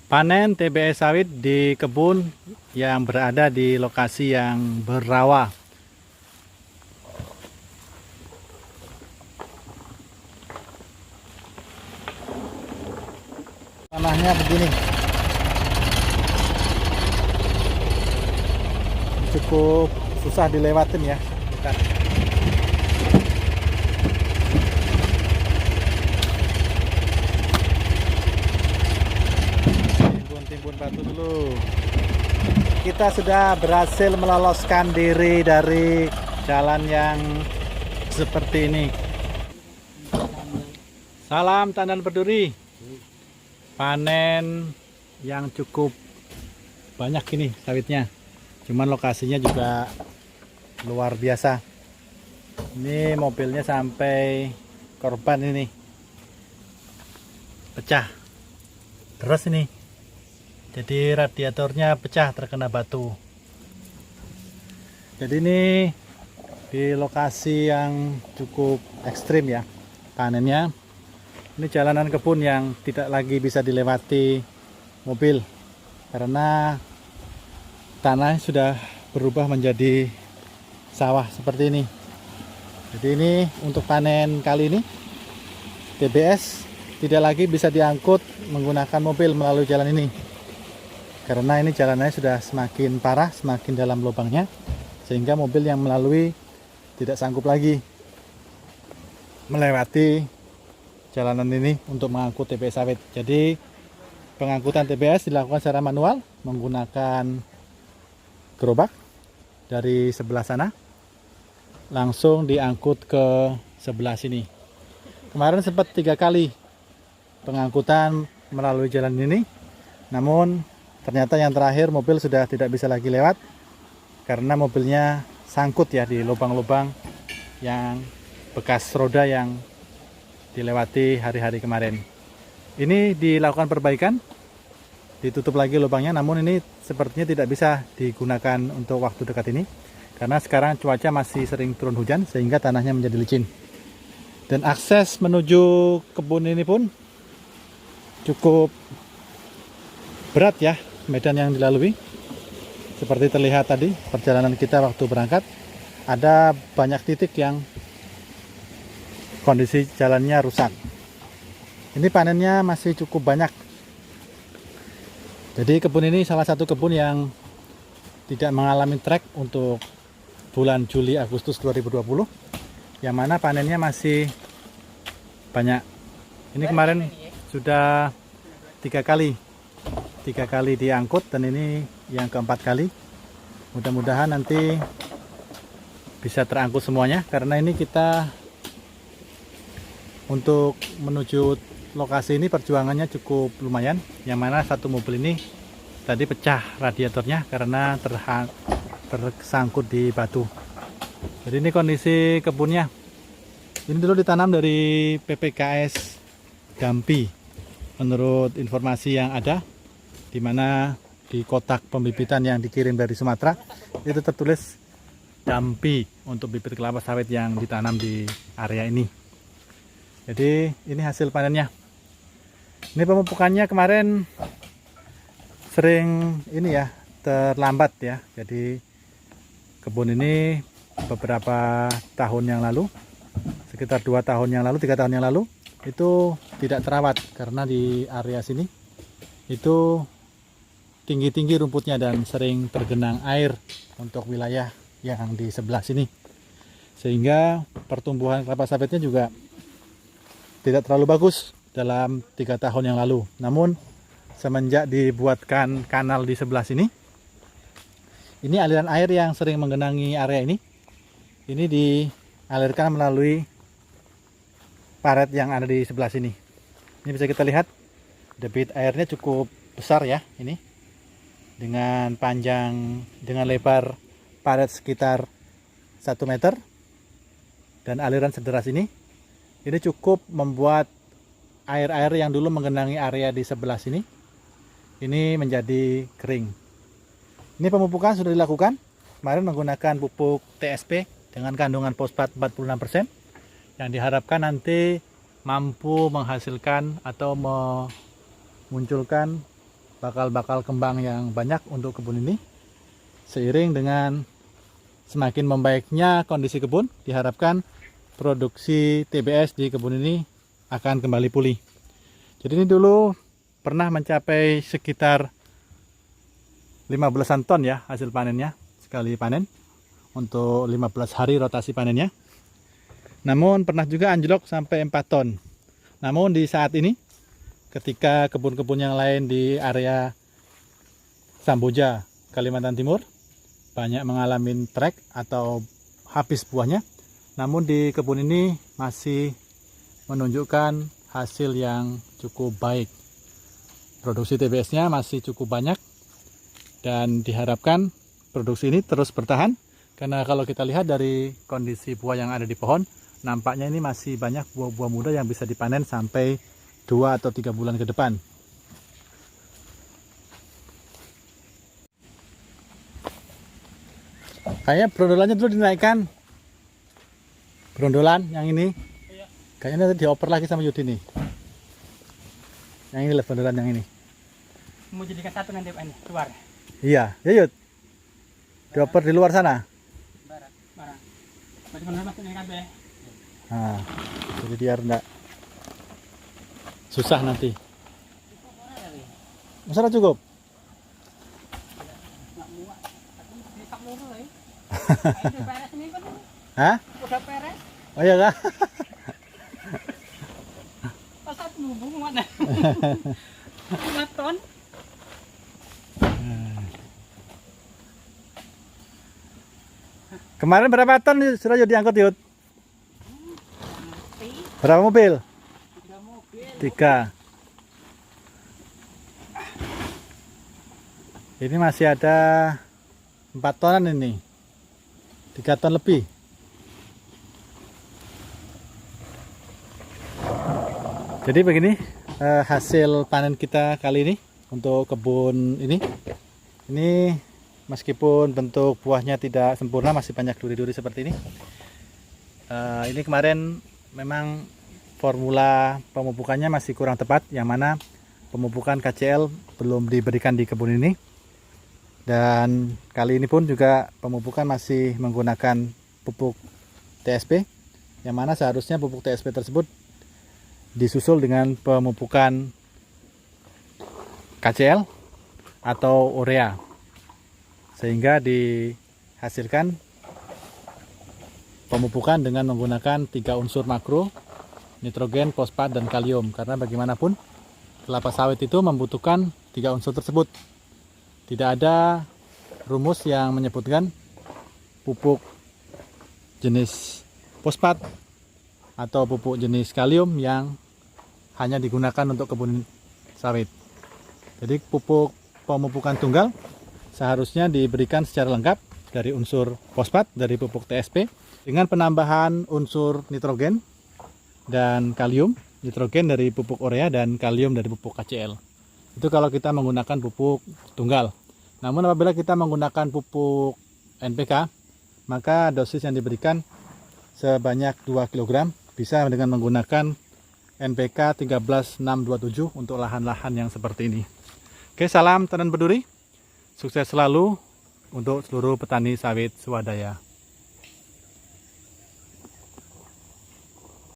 Panen TBS sawit di kebun yang berada di lokasi yang berrawa. Tanahnya begini, cukup susah dilewatin ya. Bentar. Timbun batu dulu. Kita sudah berhasil meloloskan diri dari jalan yang seperti ini. Salam tandan berduri. Panen yang cukup banyak ini sawitnya. Cuman lokasinya juga luar biasa. Ini mobilnya sampai korban ini pecah. Terus ini. Jadi radiatornya pecah terkena batu. Jadi ini di lokasi yang cukup ekstrim ya panennya. Ini jalanan kebun yang tidak lagi bisa dilewati mobil karena tanah sudah berubah menjadi sawah seperti ini. Jadi ini untuk panen kali ini TBS tidak lagi bisa diangkut menggunakan mobil melalui jalan ini. Karena ini jalannya sudah semakin parah, semakin dalam lubangnya, sehingga mobil yang melalui tidak sanggup lagi melewati jalanan ini untuk mengangkut TBS sawit. Jadi pengangkutan TBS dilakukan secara manual menggunakan gerobak dari sebelah sana, langsung diangkut ke sebelah sini. Kemarin sempat 3 kali pengangkutan melalui jalan ini, namun ternyata yang terakhir mobil sudah tidak bisa lagi lewat karena mobilnya sangkut ya di lubang-lubang yang bekas roda yang dilewati hari-hari kemarin. Ini dilakukan perbaikan, ditutup lagi lubangnya, namun ini sepertinya tidak bisa digunakan untuk waktu dekat ini karena sekarang cuaca masih sering turun hujan sehingga tanahnya menjadi licin. Dan akses menuju kebun ini pun cukup berat ya medan yang dilalui. Seperti terlihat tadi perjalanan kita waktu berangkat, ada banyak titik yang kondisi jalannya rusak. Ini panennya masih cukup banyak. Jadi kebun ini salah satu kebun yang tidak mengalami trek untuk bulan Juli Agustus 2020, yang mana panennya masih banyak. Ini kemarin sudah 3 kali diangkut dan ini yang keempat kali. Mudah-mudahan nanti bisa terangkut semuanya karena ini kita untuk menuju lokasi ini perjuangannya cukup lumayan, yang mana satu mobil ini tadi pecah radiatornya karena tersangkut di batu. Jadi ini kondisi kebunnya. Ini dulu ditanam dari PPKS Dampi menurut informasi yang ada, di mana di kotak pembibitan yang dikirim dari Sumatera itu tertulis Dampi untuk bibit kelapa sawit yang ditanam di area ini. Jadi ini hasil panennya. Ini pemupukannya kemarin sering ini ya terlambat ya. Jadi kebun ini beberapa tahun yang lalu, sekitar 2 tahun yang lalu, 3 tahun yang lalu itu tidak terawat karena di area sini itu tinggi-tinggi rumputnya dan sering tergenang air untuk wilayah yang di sebelah sini, sehingga pertumbuhan kelapa sawitnya juga tidak terlalu bagus dalam 3 tahun yang lalu. Namun semenjak dibuatkan kanal di sebelah sini, ini aliran air yang sering menggenangi area ini dialirkan melalui paret yang ada di sebelah sini. Ini bisa kita lihat debit airnya cukup besar ya ini, dengan lebar paret sekitar 1 meter dan aliran sederas ini cukup membuat air-air yang dulu menggenangi area di sebelah sini ini menjadi kering. Ini pemupukan sudah dilakukan kemarin menggunakan pupuk TSP dengan kandungan fosfat 46%, yang diharapkan nanti mampu menghasilkan atau memunculkan bakal kembang yang banyak untuk kebun ini. Seiring dengan semakin membaiknya kondisi kebun, diharapkan produksi TBS di kebun ini akan kembali pulih. Jadi ini dulu pernah mencapai sekitar 15-an ton ya hasil panennya sekali panen untuk 15 hari rotasi panennya. Namun pernah juga anjlok sampai 4 ton. Namun di saat ini ketika kebun-kebun yang lain di area Samboja, Kalimantan Timur banyak mengalami trek atau habis buahnya, namun di kebun ini masih menunjukkan hasil yang cukup baik. Produksi TBS-nya masih cukup banyak dan diharapkan produksi ini terus bertahan, karena kalau kita lihat dari kondisi buah yang ada di pohon, nampaknya ini masih banyak buah-buah muda yang bisa dipanen sampai 2 atau 3 bulan ke depan. Kayaknya brondolannya dulu dinaikkan. Brondolan yang ini. Iya. Kayaknya nanti dioper lagi sama Yudi nih. Yang ini lah brondolan yang ini. Mau jadikan satu nanti Pak, ini keluar. Iya, ya Yud. Dioper di luar sana. Barang. Bagaimana maksudnya kabeh? Nah, jadi biar enggak susah nanti. Masalah cukup. Hah? Udah peres. Oh iya kah? Pasat lubung mana? 5 ton. Kemarin berapa ton sudah diangkut Yud? Berapa mobil? 3 mobil. 3. Ini masih ada 4 tonan ini. 3 ton lebih. Jadi begini hasil panen kita kali ini untuk kebun ini. Ini meskipun bentuk buahnya tidak sempurna, masih banyak duri-duri seperti ini. Ini kemarin memang formula pemupukannya masih kurang tepat, yang mana pemupukan KCL belum diberikan di kebun ini. Dan kali ini pun juga pemupukan masih menggunakan pupuk TSP, yang mana seharusnya pupuk TSP tersebut disusul dengan pemupukan KCL atau urea, sehingga dihasilkan pemupukan dengan menggunakan 3 unsur makro, nitrogen, fosfat, dan kalium. Karena bagaimanapun kelapa sawit itu membutuhkan 3 unsur tersebut. Tidak ada rumus yang menyebutkan pupuk jenis fosfat atau pupuk jenis kalium yang hanya digunakan untuk kebun sawit. Jadi pupuk pemupukan tunggal seharusnya diberikan secara lengkap dari unsur fosfat dari pupuk TSP dengan penambahan unsur nitrogen dan kalium, nitrogen dari pupuk urea dan kalium dari pupuk KCL. Itu kalau kita menggunakan pupuk tunggal. Namun apabila kita menggunakan pupuk NPK, maka dosis yang diberikan sebanyak 2 kg, bisa dengan menggunakan NPK 13627 untuk lahan-lahan yang seperti ini. Oke, salam tanam berduri. Sukses selalu untuk seluruh petani sawit swadaya.